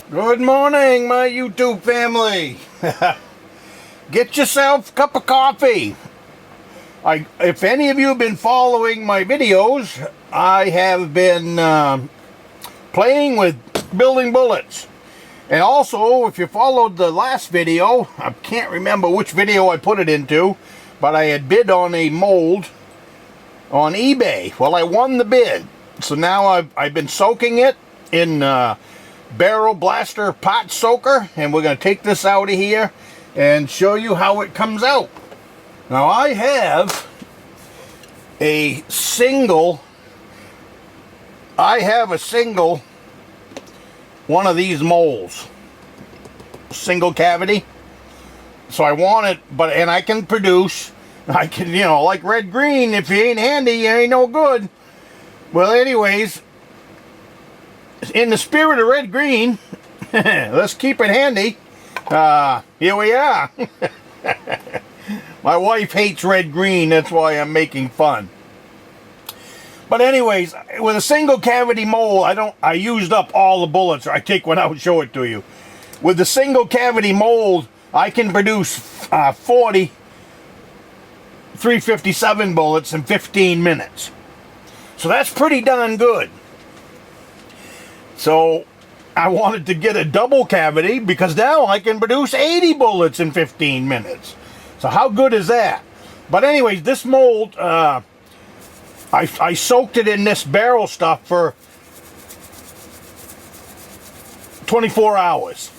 Good morning, my YouTube family. Get yourself a cup of coffee. If any of you have been following my videos, I have been playing with building bullets. And also, if you followed the last video, I can't remember which video I put it into, but I had bid on a mold on eBay. Well, I won the bid. So now I've been soaking it in barrel blaster pot soaker, and we're going to take this out of here and show you how it comes out. Now I have a single one of these molds, single cavity. So I want it, and I can produce, like red green, if you ain't handy, you ain't no good. Well, anyways, in the spirit of red green, let's keep it handy. Here we are. My wife hates red green, that's why I'm making fun. But anyways, with a single cavity mold, I used up all the bullets. I take one out and show it to you. With the single cavity mold, I can produce 40 357 bullets in 15 minutes. So that's pretty darn good. So I wanted to get a double cavity because now I can produce 80 bullets in 15 minutes. So how good is that? But anyways, this mold, I soaked it in this barrel stuff for 24 hours.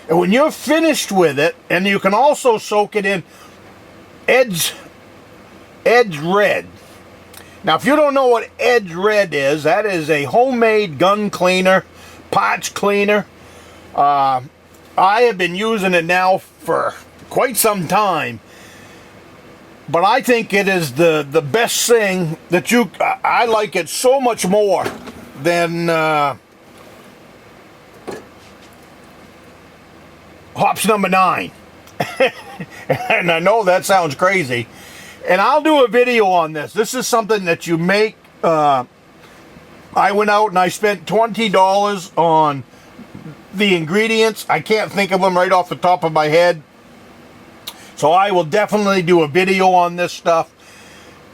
And when you're finished with it, and you can also soak it in Edge Red. Now, if you don't know what Edge Red is, that is a homemade gun cleaner, parts cleaner. I have been using it now for quite some time, but I think it is the best thing that I like it so much more than Hops number 9. And I know that sounds crazy. And I'll do a video on this. This is something that you make. I went out and I spent $20 on the ingredients. I can't think of them right off the top of my head. So I will definitely do a video on this stuff.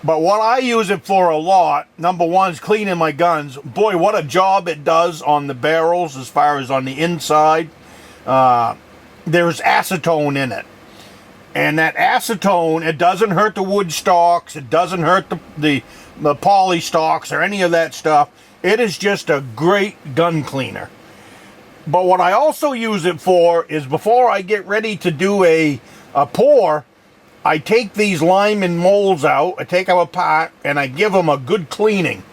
But what I use it for a lot, number one, is cleaning my guns. Boy, what a job it does on the barrels as far as on the inside. There's acetone in it. And that acetone, it doesn't hurt the wood stalks, it doesn't hurt the poly stalks or any of that stuff. It is just a great gun cleaner. But what I also use it for is before I get ready to do a pour, I take these lime and molds out, I take them apart, and I give them a good cleaning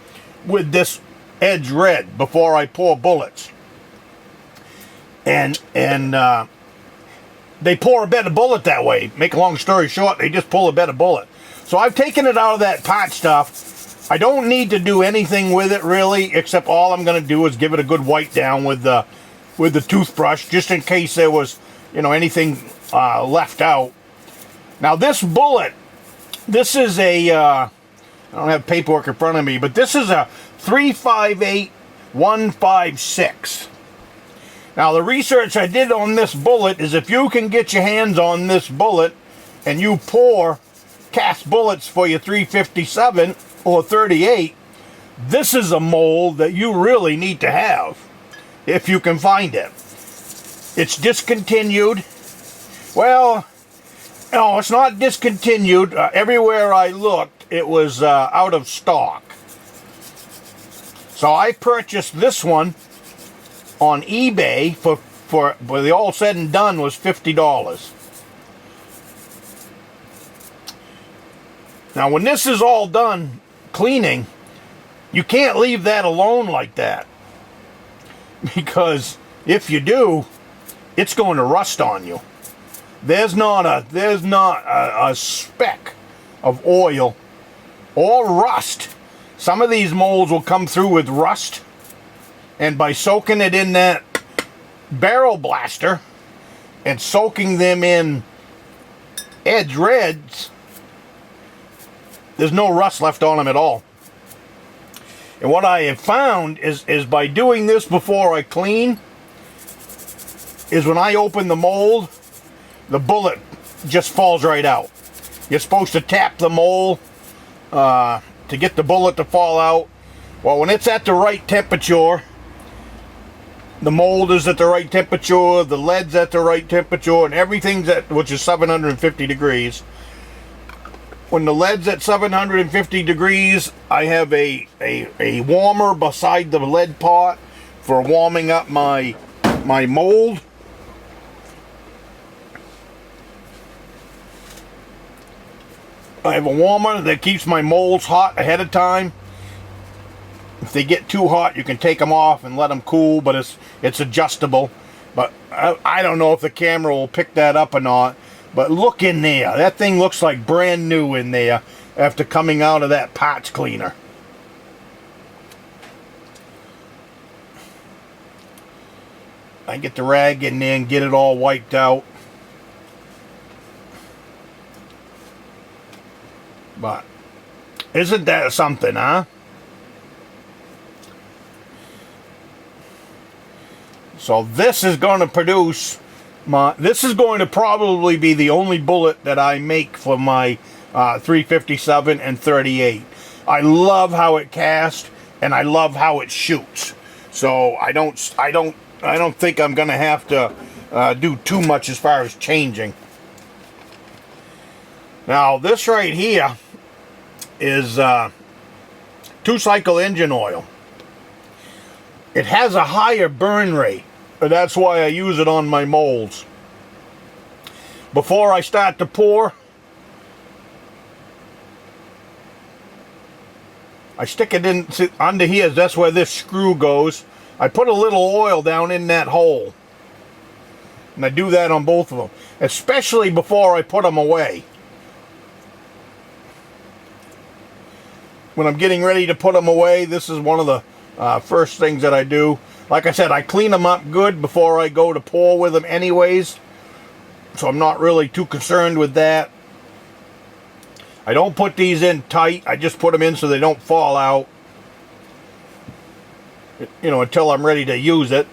with this Edge Red before I pour bullets. And they pour a better bullet that way. Make a long story short, they just pull a better bullet. So I've taken it out of that pot stuff. I don't need to do anything with it really, except all I'm going to do is give it a good wipe down with the toothbrush, just in case there was, anything left out. Now this bullet, this is a, I don't have paperwork in front of me, but this is a 358-156. Now, the research I did on this bullet is if you can get your hands on this bullet and you pour cast bullets for your 357 or 38, this is a mold that you really need to have if you can find it. It's discontinued. Well, no, it's not discontinued. Everywhere I looked, it was out of stock. So I purchased this one on eBay for the all said and done was $50. Now when this is all done cleaning, you can't leave that alone like that, because if you do, it's going to rust on you. There's not a speck of oil or rust. Some of these molds will come through with rust. And by soaking it in that barrel blaster and soaking them in Edge Reds, there's no rust left on them at all. And what I have found is by doing this before I clean, is when I open the mold, the bullet just falls right out. You're supposed to tap the mold to get the bullet to fall out. Well, when it's at the right temperature, the mold is at the right temperature, the lead's at the right temperature, and everything's at, which is 750 degrees. When the lead's at 750 degrees, I have a warmer beside the lead pot for warming up my mold. I have a warmer that keeps my molds hot ahead of time. If they get too hot, you can take them off and let them cool, but it's adjustable. But I don't know if the camera will pick that up or not. But look in there. That thing looks like brand new in there after coming out of that parts cleaner. I get the rag in there and get it all wiped out. But isn't that something, huh? So this is going to produce this is going to probably be the only bullet that I make for my 357 and 38. I love how it casts and I love how it shoots. So I don't think I'm going to have to do too much as far as changing. Now this right here is 2-cycle engine oil. It has a higher burn rate. That's why I use it on my molds. Before I start to pour, I stick it in under here. That's where this screw goes. I put a little oil down in that hole. And I do that on both of them. Especially before I put them away. When I'm getting ready to put them away, this is one of the first things that I do. Like I said, I clean them up good before I go to pour with them anyways. So I'm not really too concerned with that. I don't put these in tight. I just put them in so they don't fall out. You know, until I'm ready to use it.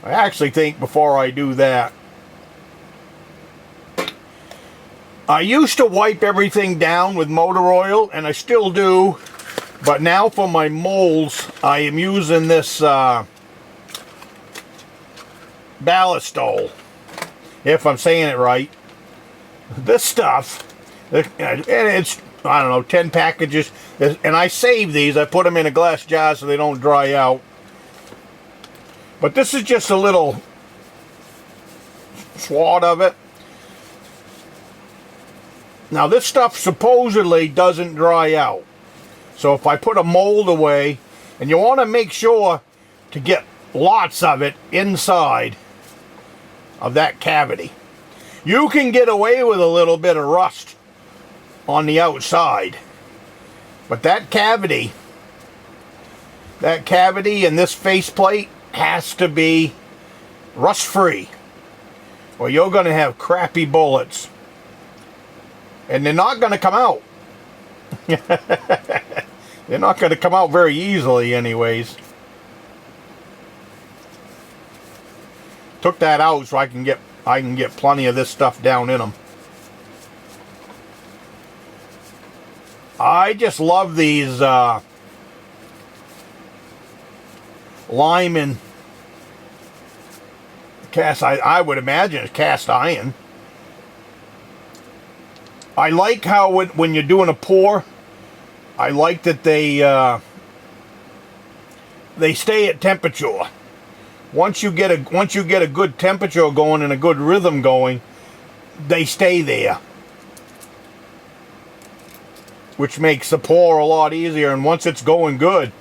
I actually think before I do that, I used to wipe everything down with motor oil, and I still do, but now for my molds, I am using this ballistol, if I'm saying it right. This stuff, and it's, I don't know, 10 packages, and I save these. I put them in a glass jar so they don't dry out. But this is just a little swat of it. Now this stuff supposedly doesn't dry out. So if I put a mold away, and you want to make sure to get lots of it inside of that cavity. You can get away with a little bit of rust on the outside. But that cavity and this faceplate has to be rust free, or you're going to have crappy bullets. And they're not going to come out. They're not going to come out very easily anyways. Took that out so I can get plenty of this stuff down in them. I just love these Lyman cast. I would imagine it's cast iron. I like how when you're doing a pour, I like that they stay at temperature. Once you get a good temperature going and a good rhythm going, they stay there, which makes the pour a lot easier. And once it's going good,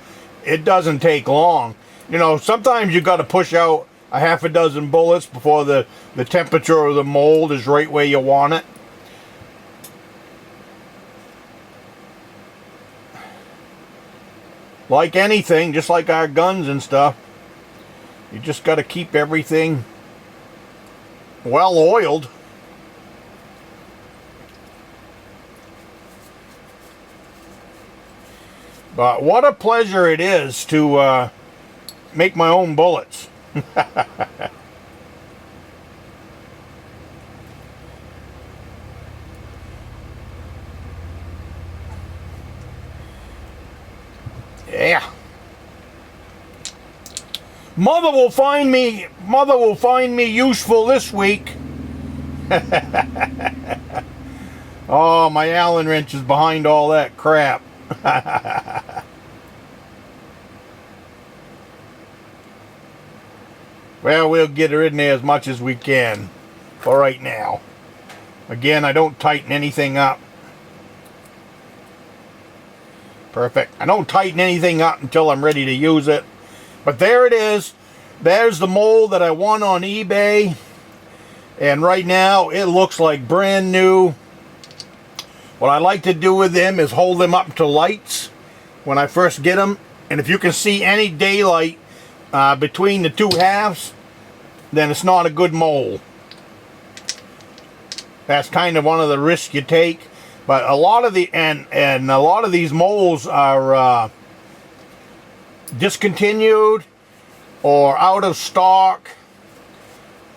it doesn't take long. You know, sometimes you got to push out a half a dozen bullets before the temperature of the mold is right where you want it. Like anything, just like our guns and stuff, you just got to keep everything well oiled. But what a pleasure it is to make my own bullets. Yeah. Mother will find me useful this week. Oh, my Allen wrench is behind all that crap. Well, we'll get her in there as much as we can for right now. Again, I don't tighten anything up. Perfect. I don't tighten anything up until I'm ready to use it. But there it is. There's the mold that I won on eBay. And right now, it looks like brand new. What I like to do with them is hold them up to lights when I first get them. And if you can see any daylight between the two halves, then it's not a good mold. That's kind of one of the risks you take. But a lot of the and a lot of these molds are discontinued or out of stock.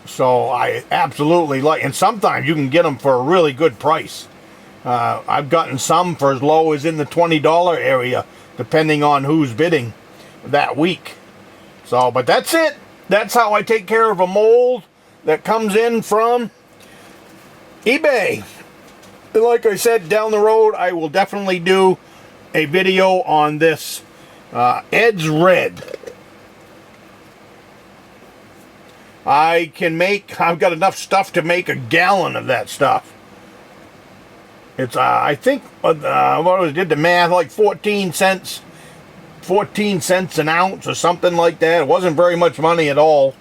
So I absolutely like, and sometimes you can get them for a really good price. I've gotten some for as low as in the $20 area, depending on who's bidding that week. So, but that's it. That's how I take care of a mold that comes in from eBay. And like I said, down the road, I will definitely do a video on this Ed's Red. I've got enough stuff to make a gallon of that stuff. It's, I think, did the math, like 14 cents an ounce or something like that. It wasn't very much money at all.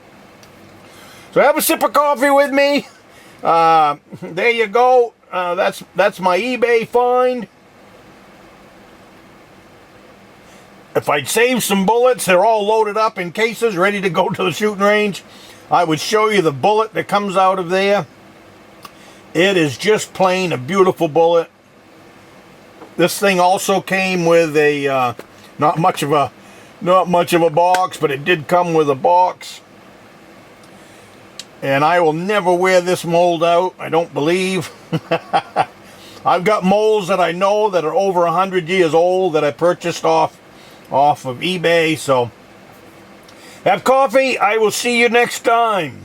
So have a sip of coffee with me. There you go. That's my eBay find. If I'd saved some bullets, they're all loaded up in cases, ready to go to the shooting range. I would show you the bullet that comes out of there. It is just plain a beautiful bullet. This thing also came with a not much of a box, but it did come with a box. And I will never wear this mold out, I don't believe. I've got molds that I know that are over 100 years old that I purchased off of eBay. So have coffee. I will see you next time.